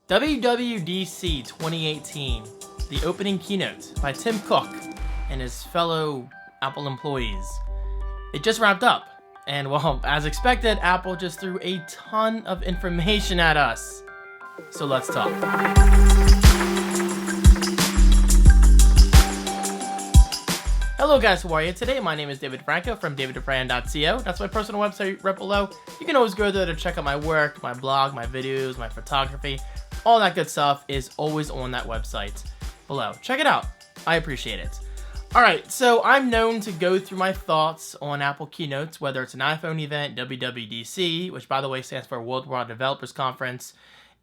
WWDC 2018, the opening keynote by Tim Cook and his fellow Apple employees. It just wrapped up, and well, as expected, Apple just threw a ton of information at us. So let's talk. Hello guys, how are you? Today my name is David Franco from davidfran.co. That's my personal website right below. You can always go there to check out my work, my blog, my videos, my photography. All that good stuff is always on that website below. Check it out. I appreciate it. Alright, so I'm known to go through my thoughts on Apple keynotes, whether it's an iPhone event, WWDC, which by the way stands for Worldwide Developers Conference,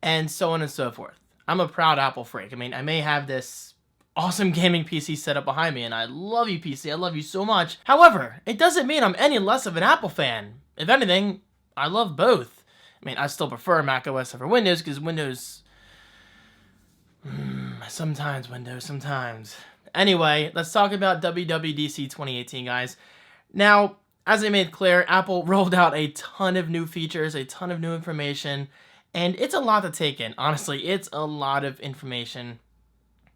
and so on and so forth. I'm a proud Apple freak. I mean, I may have this awesome gaming PC set up behind me, and I love you, PC. I love you so much. However, it doesn't mean I'm any less of an Apple fan. If anything, I love both. I mean, I still prefer macOS over Windows, because Windows... sometimes. Anyway, let's talk about WWDC 2018, guys. Now, as I made clear, Apple rolled out a ton of new features, a ton of new information, and it's a lot to take in. Honestly, it's a lot of information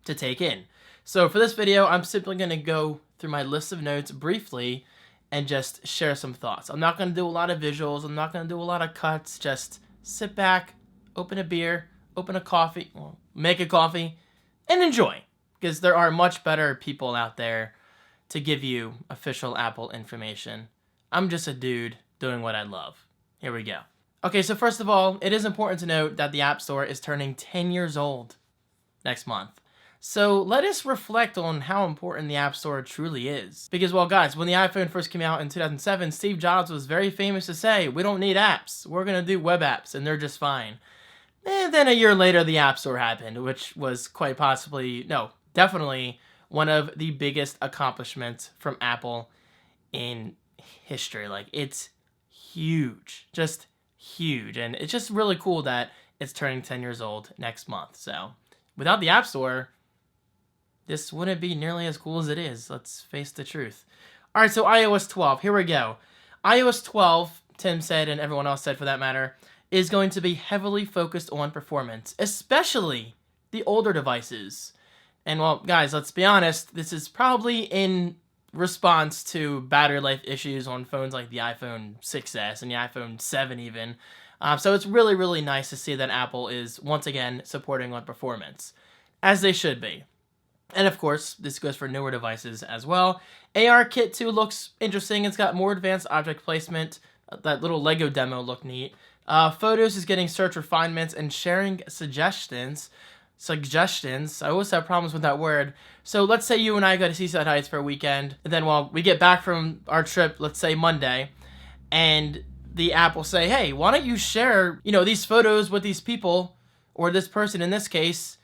to take in. So for this video, I'm simply going to go through my list of notes briefly and just share some thoughts. I'm not going to do a lot of visuals. I'm not going to do a lot of cuts. Just sit back, open a beer, open a coffee, well, make a coffee, and enjoy. Because there are much better people out there to give you official Apple information. I'm just a dude doing what I love. Here we go. Okay, so first of all, it is important to note that the App Store is turning 10 years old next month. So let us reflect on how important the App Store truly is. Because, well, guys, when the iPhone first came out in 2007, Steve Jobs was very famous to say, we don't need apps. We're going to do web apps, and they're just fine. And then a year later, the App Store happened, which was quite possibly, no, definitely one of the biggest accomplishments from Apple in history. Like, it's huge. Just huge. And it's just really cool that it's turning 10 years old next month. So, without the App Store, this wouldn't be nearly as cool as it is. Let's face the truth. All right, so iOS 12. Here we go. iOS 12, Tim said, and everyone else said for that matter, is going to be heavily focused on performance, especially the older devices. And well, guys, let's be honest, this is probably in response to battery life issues on phones like the iPhone 6s and the iPhone 7 even. So it's really, really nice to see that Apple is once again supporting on performance, as they should be. And of course, this goes for newer devices as well. ARKit 2 looks interesting. It's got more advanced object placement. That little Lego demo looked neat. Photos is getting search refinements and sharing suggestions. I always have problems with that word. So let's say you and I go to Seaside Heights for a weekend, and then while we get back from our trip, let's say Monday, and the app will say, hey, why don't you share, these photos with these people, or this person in this case,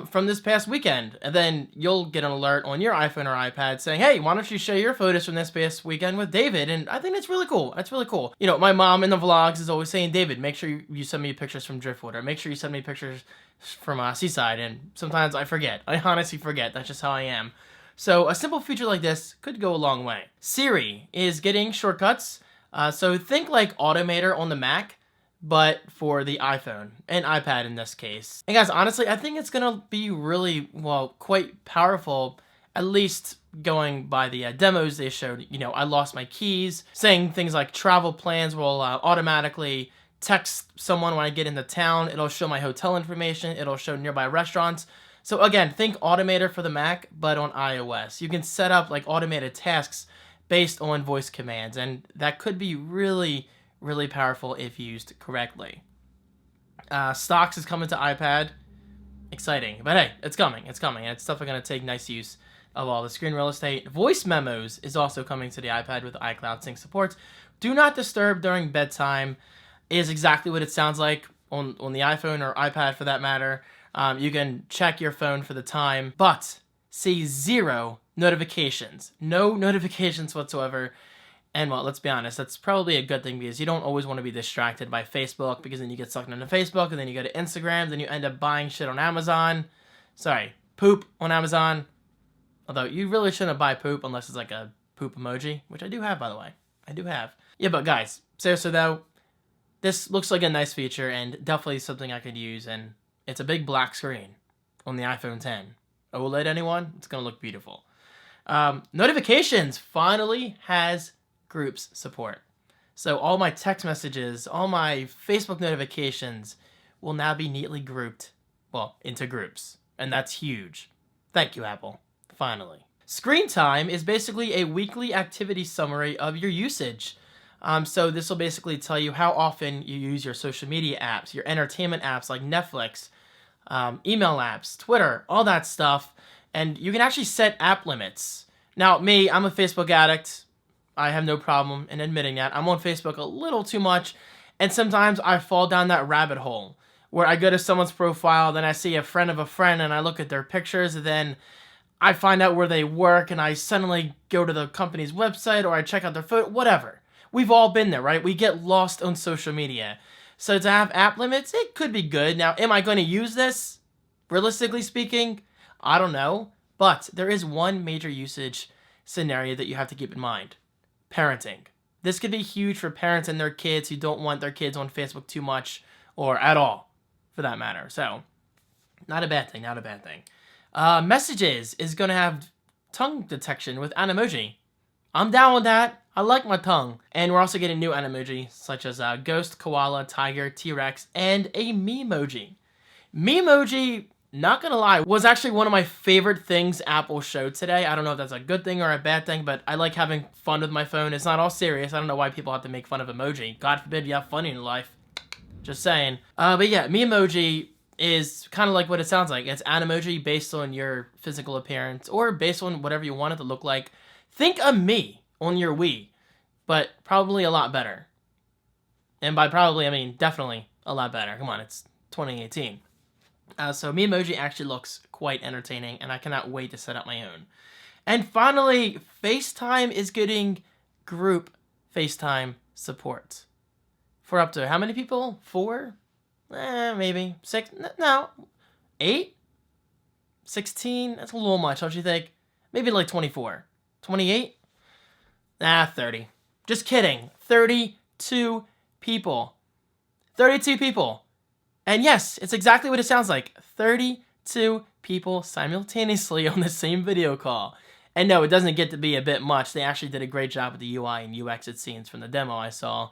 from this past weekend. And then you'll get an alert on your iPhone or iPad saying, hey, why don't you share your photos from this past weekend with David? And I think that's really cool. That's really cool. My mom in the vlogs is always saying, David, make sure you send me pictures from Driftwood, or make sure you send me pictures from Seaside. And sometimes I forget. I honestly forget. That's just how I am. So a simple feature like this could go a long way. Siri is getting shortcuts. So think like Automator on the Mac, but for the iPhone and iPad in this case. And guys, honestly, I think it's going to be really, quite powerful, at least going by the demos they showed. I lost my keys, saying things like travel plans will automatically text someone when I get into town. It'll show my hotel information. It'll show nearby restaurants. So again, think Automator for the Mac, but on iOS. You can set up like automated tasks based on voice commands, and that could be really, really powerful if used correctly. Stocks is coming to iPad. Exciting. But hey, it's coming. It's coming. It's definitely going to take nice use of all the screen real estate. Voice memos is also coming to the iPad with iCloud Sync support. Do not disturb during bedtime is exactly what it sounds like on the iPhone or iPad for that matter. You can check your phone for the time, but see zero notifications. No notifications whatsoever. And well, let's be honest, that's probably a good thing because you don't always want to be distracted by Facebook, because then you get sucked into Facebook, and then you go to Instagram, then you end up buying shit on Amazon. Sorry, poop on Amazon. Although you really shouldn't buy poop unless it's like a poop emoji, which I do have, by the way. I do have. Yeah, but guys, seriously though, this looks like a nice feature and definitely something I could use, and It's a big black screen on the iPhone 10. OLED, anyone? It's going to look beautiful. Notifications finally has groups support. So all my text messages, all my Facebook notifications will now be neatly grouped, well, into groups. And that's huge. Thank you, Apple. Finally. Screen time is basically a weekly activity summary of your usage. So this will basically tell you how often you use your social media apps, your entertainment apps like Netflix, email apps, Twitter, all that stuff. And you can actually set app limits. Now, me, I'm a Facebook addict. I have no problem in admitting that. I'm on Facebook a little too much. And sometimes I fall down that rabbit hole where I go to someone's profile, then I see a friend of a friend, and I look at their pictures, and then I find out where they work, and I suddenly go to the company's website, or I check out their photo, whatever. We've all been there, right? We get lost on social media. So to have app limits, it could be good. Now, am I going to use this? Realistically speaking, I don't know. But there is one major usage scenario that you have to keep in mind. Parenting. This could be huge for parents and their kids who don't want their kids on Facebook too much, or at all, for that matter. So, not a bad thing, not a bad thing. Messages is going to have tongue detection with Animoji. I'm down with that. I like my tongue. And we're also getting new Animoji, such as ghost, koala, tiger, T-Rex, and a Memoji. Memoji, not gonna lie, was actually one of my favorite things Apple showed today. I don't know if that's a good thing or a bad thing, but I like having fun with my phone. It's not all serious. I don't know why people have to make fun of emoji. God forbid you have fun in your life. Just saying. But yeah, Memoji is kind of like what it sounds like. It's Animoji based on your physical appearance or based on whatever you want it to look like. Think of me on your Wii, but probably a lot better. And by probably, I mean definitely a lot better. Come on, it's 2018. So Memoji actually looks quite entertaining, and I cannot wait to set up my own. And finally, FaceTime is getting group FaceTime support. For up to how many people? 4? Maybe. 6? No. 8? 16? That's a little much, don't you think? Maybe like 24. 28? 30. Just kidding. 32 people. 32 people. And yes, it's exactly what it sounds like. 32 people simultaneously on the same video call. And no, it doesn't get to be a bit much. They actually did a great job with the UI and UX it seems from the demo I saw.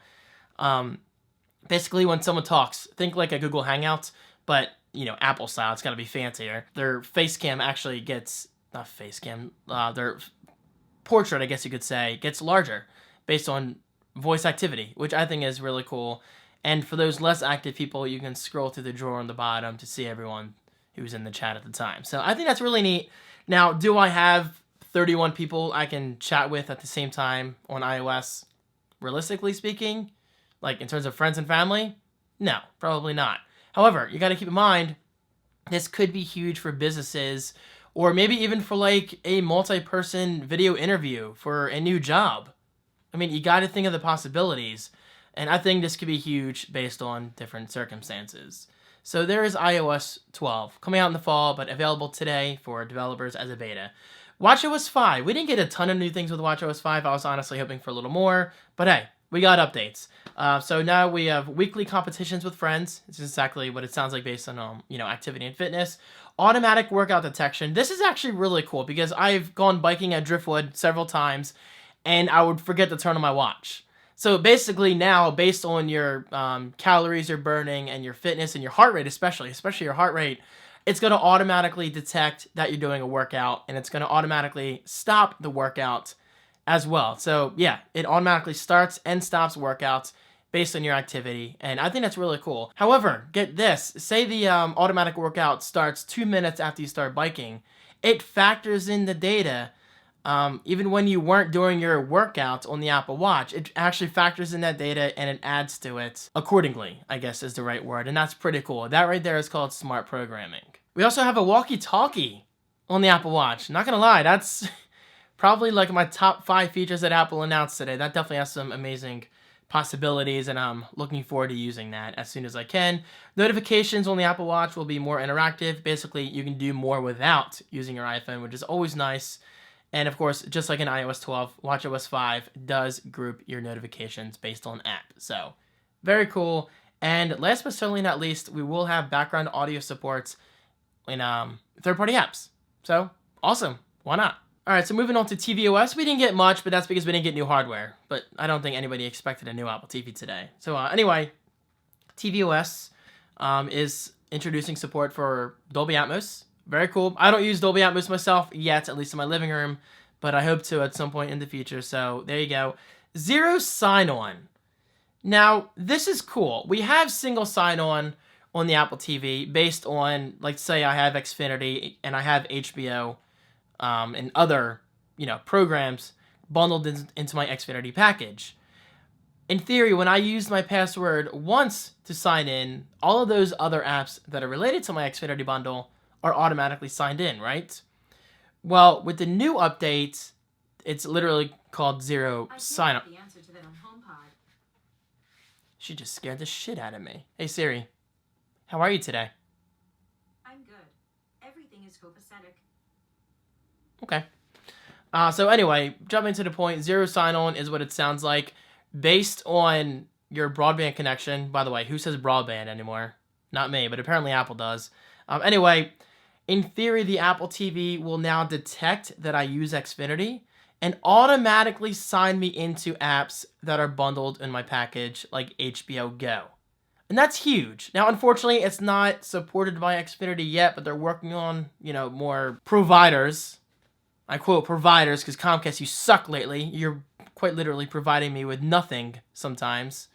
Basically, when someone talks, think like a Google Hangout, but, you know, Apple style. It's got to be fancier. Their face cam actually gets, not face cam, their portrait, I guess you could say, gets larger based on voice activity, which I think is really cool. And for those less active people, you can scroll through the drawer on the bottom to see everyone who was in the chat at the time. So I think that's really neat. Now, do I have 31 people I can chat with at the same time on iOS? Realistically speaking, like in terms of friends and family? No, probably not. However, you got to keep in mind, this could be huge for businesses or maybe even for like a multi-person video interview for a new job. I mean, you got to think of the possibilities. And I think this could be huge based on different circumstances. So there is iOS 12 coming out in the fall, but available today for developers as a beta. WatchOS 5. We didn't get a ton of new things with WatchOS 5. I was honestly hoping for a little more. But hey, we got updates. So now we have weekly competitions with friends. It's exactly what it sounds like based on activity and fitness. Automatic workout detection. This is actually really cool because I've gone biking at Driftwood several times, and I would forget to turn on my watch. So basically now, based on your calories you're burning and your fitness and your heart rate especially your heart rate, it's going to automatically detect that you're doing a workout, and it's going to automatically stop the workout as well. So yeah, it automatically starts and stops workouts based on your activity, and I think that's really cool. However, get this, say the automatic workout starts 2 minutes after you start biking, it factors in the data. Even when you weren't doing your workout on the Apple Watch, it actually factors in that data and it adds to it accordingly, I guess is the right word. And that's pretty cool. That right there is called smart programming. We also have a walkie-talkie on the Apple Watch. Not gonna lie, that's probably like my top 5 features that Apple announced today. That definitely has some amazing possibilities, and I'm looking forward to using that as soon as I can. Notifications on the Apple Watch will be more interactive. Basically, you can do more without using your iPhone, which is always nice. And of course, just like in iOS 12, WatchOS 5 does group your notifications based on app. So, very cool. And last but certainly not least, we will have background audio supports in third-party apps. So, awesome. Why not? All right, so moving on to tvOS. We didn't get much, but that's because we didn't get new hardware. But I don't think anybody expected a new Apple TV today. So anyway, tvOS is introducing support for Dolby Atmos. Very cool. I don't use Dolby Atmos myself yet, at least in my living room, but I hope to at some point in the future. So there you go. Zero sign-on. Now, this is cool. We have single sign-on on the Apple TV based on, like, say I have Xfinity and I have HBO and other, programs bundled into my Xfinity package. In theory, when I use my password once to sign in, all of those other apps that are related to my Xfinity bundle are automatically signed in, right? Well, with the new update, it's literally called Zero Sign-On. She just scared the shit out of me. Hey Siri, how are you today? I'm good. Everything is copacetic. Okay. So anyway, jumping to the point, Zero Sign-On is what it sounds like. Based on your broadband connection. By the way, who says broadband anymore? Not me, but apparently Apple does. Anyway, in theory, the Apple TV will now detect that I use Xfinity and automatically sign me into apps that are bundled in my package, like HBO Go. And that's huge. Now, unfortunately, it's not supported by Xfinity yet, but they're working on, more providers. I quote providers because Comcast, you suck lately. You're quite literally providing me with nothing sometimes.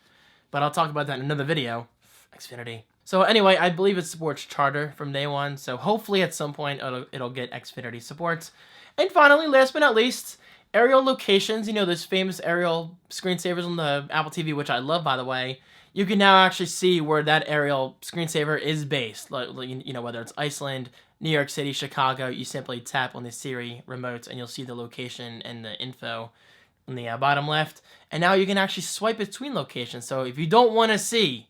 But I'll talk about that in another video. Xfinity. So anyway, I believe it supports Charter from day one. So hopefully at some point it'll get Xfinity support. And finally, last but not least, aerial locations. Those famous aerial screensavers on the Apple TV, which I love, by the way. You can now actually see where that aerial screensaver is based. Like, whether it's Iceland, New York City, Chicago, you simply tap on the Siri remote and you'll see the location and the info on the bottom left. And now you can actually swipe between locations. So if you don't want to see,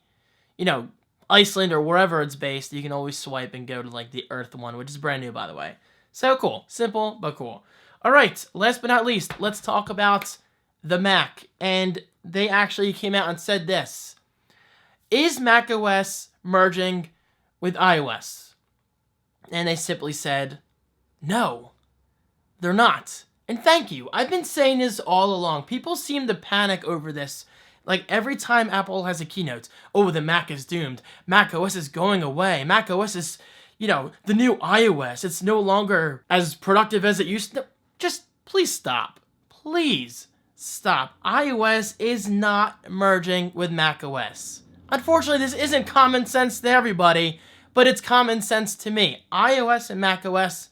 Iceland or wherever it's based, you can always swipe and go to like the Earth one, which is brand new, by the way. So cool. Simple, but cool. All right, last but not least, let's talk about the Mac. And they actually came out and said this. Is macOS merging with iOS? And they simply said, no, they're not. And thank you. I've been saying this all along. People seem to panic over this. Like every time Apple has a keynote, oh, the Mac is doomed. macOS is going away. macOS is, the new iOS. It's no longer as productive as it used to. Just please stop. Please stop. iOS is not merging with macOS. Unfortunately, this isn't common sense to everybody, but it's common sense to me. iOS and macOS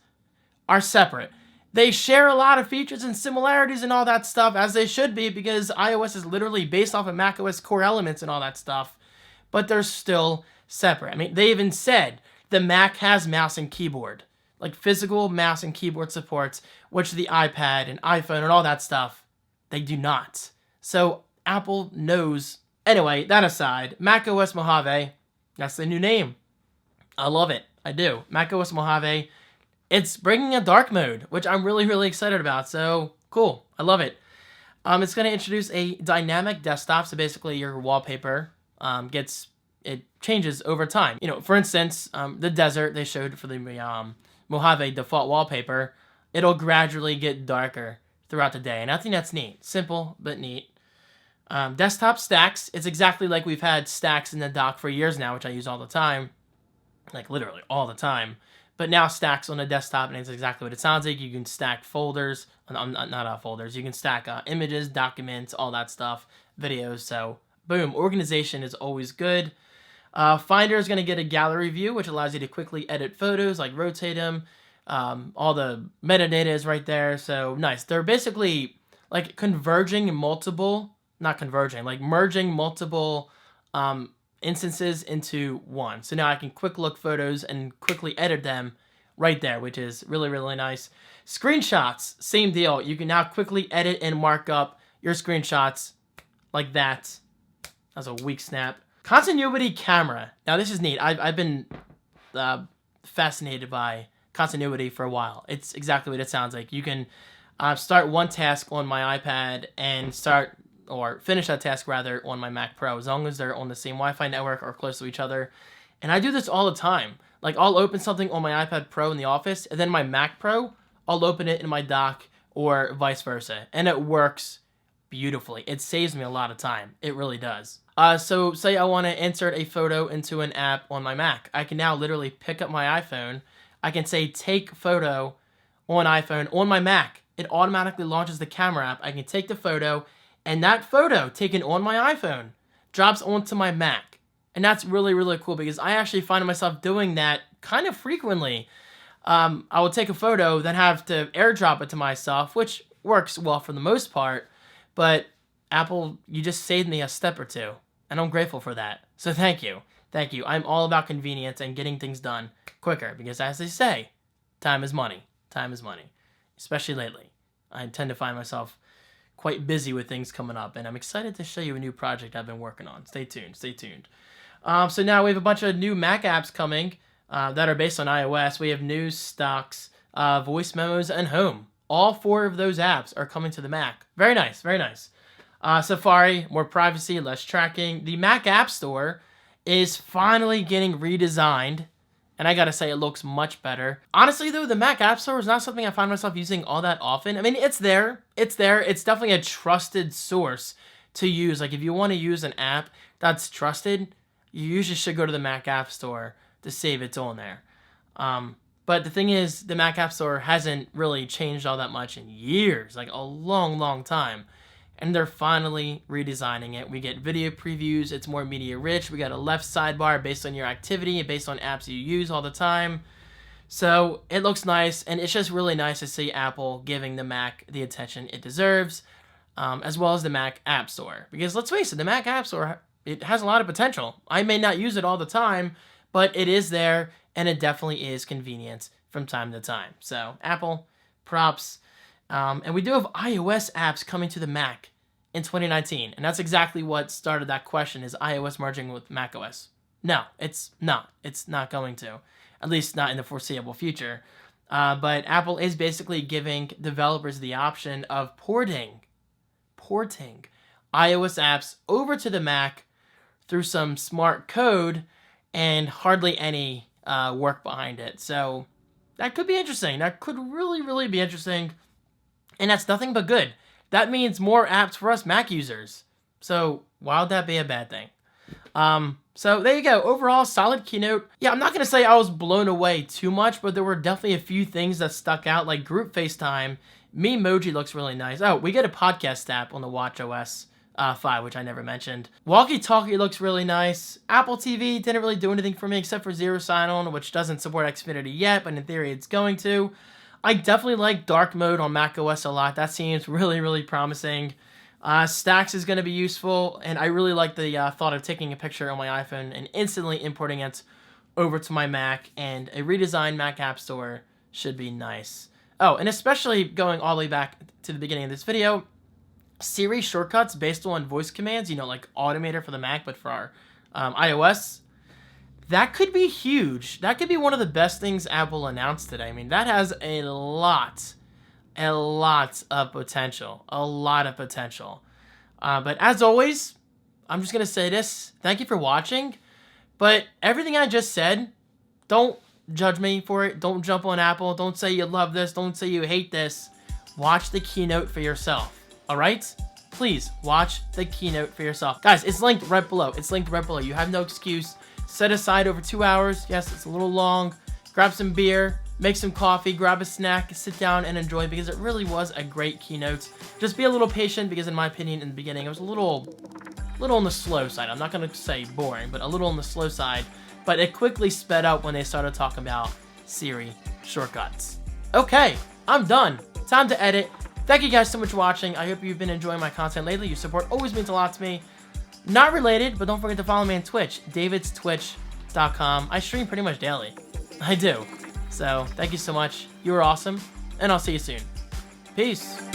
are separate. They share a lot of features and similarities and all that stuff, as they should be, because iOS is literally based off of macOS core elements and all that stuff, but they're still separate. I mean, they even said the Mac has mouse and keyboard, like physical mouse and keyboard supports, which the iPad and iPhone and all that stuff, they do not. So Apple knows. Anyway, that aside, macOS Mojave, that's the new name. I love it. I do. macOS Mojave. It's bringing a dark mode, which I'm really, really excited about. So, cool. I love it. It's going to introduce a dynamic desktop. So, basically, your wallpaper changes over time. For instance, the desert they showed for the Mojave default wallpaper, it'll gradually get darker throughout the day. And I think that's neat. Simple, but neat. Desktop stacks. It's exactly like we've had stacks in the dock for years now, which I use all the time. Like, literally all the time. But now stacks on the desktop, and it's exactly what it sounds like. You can stack folders, not folders. You can stack images, documents, all that stuff, videos. So, boom. Organization is always good. Finder is going to get a gallery view, which allows you to quickly edit photos, like rotate them. All the metadata is right there. So, nice. They're basically like merging multiple instances into one. So now I can quick look photos and quickly edit them right there, which is really, really nice. Screenshots, same deal. You can now quickly edit and mark up your screenshots like that. That's a weak snap. Continuity camera. Now this is neat. I've been fascinated by continuity for a while. It's exactly what it sounds like. You can start one task on my iPad and start or finish that task rather on my Mac Pro, as long as they're on the same Wi-Fi network or close to each other. And I do this all the time. Like, I'll open something on my iPad Pro in the office, and then my Mac Pro, I'll open it in my dock, or vice versa. And it works beautifully. It saves me a lot of time. It really does. So say I want to insert a photo into an app on my Mac. I can now literally pick up my iPhone. I can say take photo on iPhone on my Mac. It automatically launches the camera app. I can take the photo, and that photo taken on my iPhone drops onto my Mac. And that's really, really cool because I actually find myself doing that kind of frequently. I will take a photo, then have to airdrop it to myself, which works well for the most part. But Apple, you just saved me a step or two, and I'm grateful for that. So thank you. Thank you. I'm all about convenience and getting things done quicker because, as they say, time is money. Time is money, especially lately. I tend to find myself quite busy with things coming up, and I'm excited to show you a new project I've been working on. Stay tuned. Stay tuned. So now we have a bunch of new Mac apps coming that are based on iOS. We have news, stocks, voice memos, and home. All 4 of those apps are coming to the Mac. Very nice, very nice. Safari, more privacy, less tracking. The Mac App Store is finally getting redesigned, and I gotta say, it looks much better. Honestly, though, the Mac App Store is not something I find myself using all that often. I mean, it's there. It's there. It's definitely a trusted source to use. Like, if you want to use an app that's trusted, you usually should go to the Mac App Store to save its on there. But the thing is, the Mac App Store hasn't really changed all that much in years, like a long, long time. And they're finally redesigning it. We get video previews, it's more media rich. We got a left sidebar based on your activity and based on apps you use all the time. So it looks nice, and it's just really nice to see Apple giving the Mac the attention it deserves, as well as the Mac App Store. Because let's face it, the Mac App Store, it has a lot of potential. I may not use it all the time, but it is there, and it definitely is convenient from time to time. So Apple, props. And we do have iOS apps coming to the Mac in 2019. And that's exactly what started that question, is iOS merging with macOS? No, it's not. It's not going to. At least not in the foreseeable future. But Apple is basically giving developers the option of porting iOS apps over to the Mac through some smart code and hardly any work behind it. So that could be interesting. That could really, really be interesting. And that's nothing but good. That means more apps for us Mac users. So why would that be a bad thing? So there you go. Overall, solid keynote. Yeah, I'm not going to say I was blown away too much, but there were definitely a few things that stuck out, like group FaceTime. Memoji looks really nice. Oh, we get a podcast app on the WatchOS 5, which I never mentioned. Walkie-talkie looks really nice. Apple TV didn't really do anything for me except for Zero Sign-On, which doesn't support Xfinity yet, but in theory it's going to. I definitely like dark mode on macOS a lot. That seems really, really promising. Stacks is going to be useful, and I really like the thought of taking a picture on my iPhone and instantly importing it over to my Mac, and a redesigned Mac App Store should be nice. Oh, and especially going all the way back to the beginning of this video, Siri shortcuts based on voice commands, you know, like Automator for the Mac, but for our iOS, that could be huge. That could be one of the best things Apple announced today. I mean, that has a lot of potential. A lot of potential. But as always, I'm just going to say this. Thank you for watching. But everything I just said, don't judge me for it. Don't jump on Apple. Don't say you love this. Don't say you hate this. Watch the keynote for yourself. All right? Please, watch the keynote for yourself. Guys, it's linked right below. It's linked right below. You have no excuse. Set aside over 2 hours. Yes, it's a little long. Grab some beer. Make some coffee, grab a snack, sit down and enjoy, because it really was a great keynote. Just be a little patient, because in my opinion, in the beginning, it was a little on the slow side. I'm not going to say boring, but a little on the slow side. But it quickly sped up when they started talking about Siri shortcuts. Okay, I'm done. Time to edit. Thank you guys so much for watching. I hope you've been enjoying my content lately. Your support always means a lot to me. Not related, but don't forget to follow me on Twitch, davidstwitch.com. I stream pretty much daily. I do. So, thank you so much. You were awesome, and I'll see you soon. Peace.